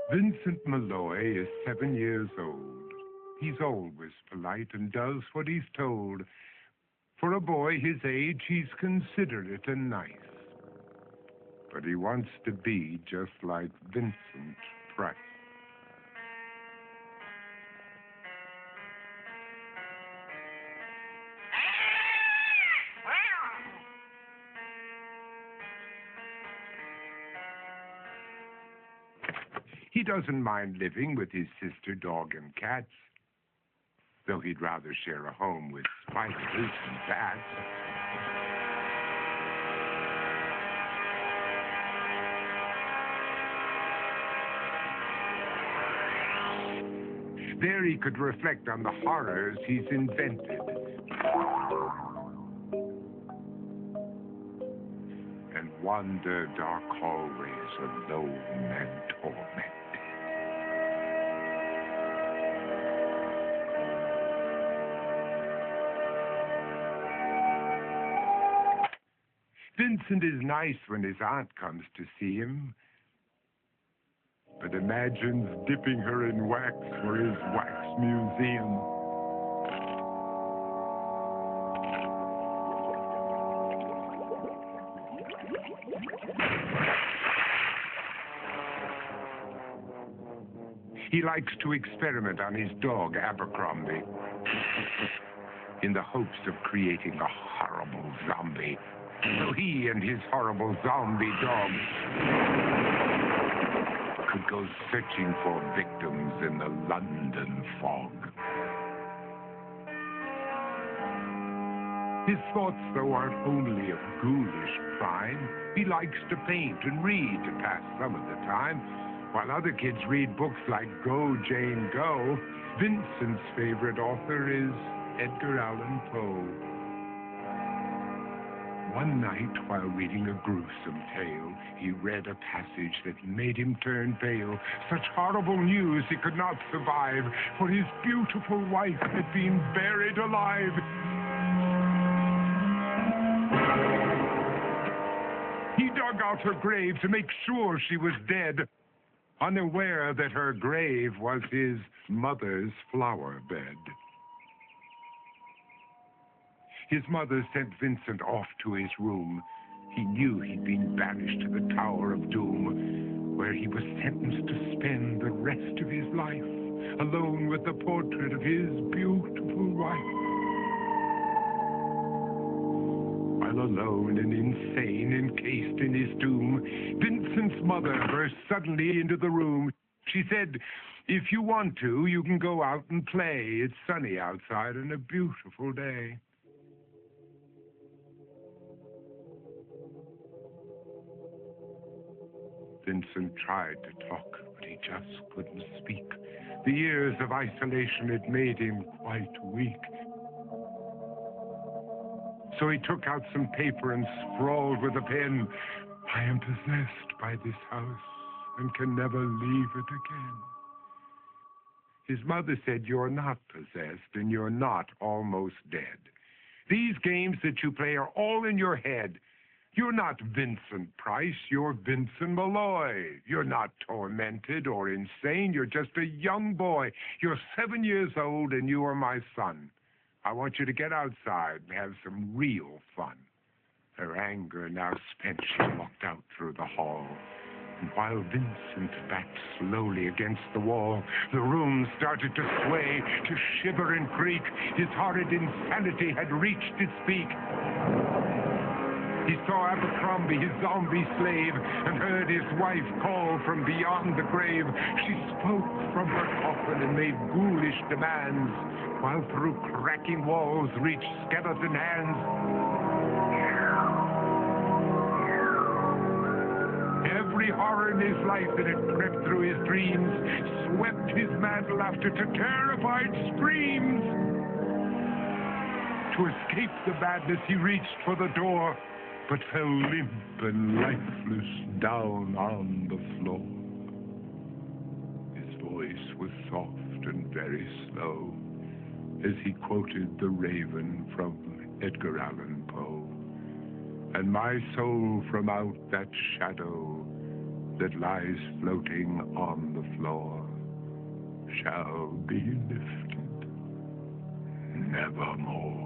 Vincent Malloy is 7 years old. He's always polite and does what he's told. For a boy his age, he's considerate and nice. But he wants to be just like Vincent Price. He doesn't mind living with his sister, dog, and cats, though he'd rather share a home with spiders and bats. There he could reflect on the horrors he's invented and wander dark hallways alone and tormented. Vincent is nice when his aunt comes to see him, but imagines dipping her in wax for his wax museum. He likes to experiment on his dog, Abercrombie, in the hopes of creating a horrible zombie. So he and his horrible zombie dog could go searching for victims in the London fog. His thoughts, though, aren't only of ghoulish crime. He likes to paint and read to pass some of the time. While other kids read books like Go, Jane, Go, Vincent's favorite author is Edgar Allan Poe. One night, while reading a gruesome tale, he read a passage that made him turn pale. Such horrible news he could not survive, for his beautiful wife had been buried alive. He dug out her grave to make sure she was dead, unaware that her grave was his mother's flower bed. His mother sent Vincent off to his room. He knew he'd been banished to the Tower of Doom, where he was sentenced to spend the rest of his life alone with the portrait of his beautiful wife. While alone and insane, encased in his tomb, Vincent's mother burst suddenly into the room. She said, "If you want to, you can go out and play. It's sunny outside and a beautiful day." Vincent tried to talk, but he just couldn't speak. The years of isolation had made him quite weak. So he took out some paper and scrawled with a pen, "I am possessed by this house and can never leave it again." His mother said, "You're not possessed and you're not almost dead. These games that you play are all in your head. You're not Vincent Price, you're Vincent Malloy. You're not tormented or insane, you're just a young boy. You're 7 years old and you are my son. I want you to get outside and have some real fun." Her anger now spent, she walked out through the hall. And while Vincent backed slowly against the wall, the room started to sway, to shiver and creak. His horrid insanity had reached its peak. He saw Abercrombie, his zombie slave, and heard his wife call from beyond the grave. She spoke from her coffin and made ghoulish demands, while through cracking walls reached skeleton hands. Every horror in his life that had crept through his dreams swept his mad laughter to terrified screams. To escape the madness, he reached for the door, but fell limp and lifeless down on the floor. His voice was soft and very slow as he quoted The Raven from Edgar Allan Poe. "And my soul from out that shadow that lies floating on the floor shall be lifted nevermore.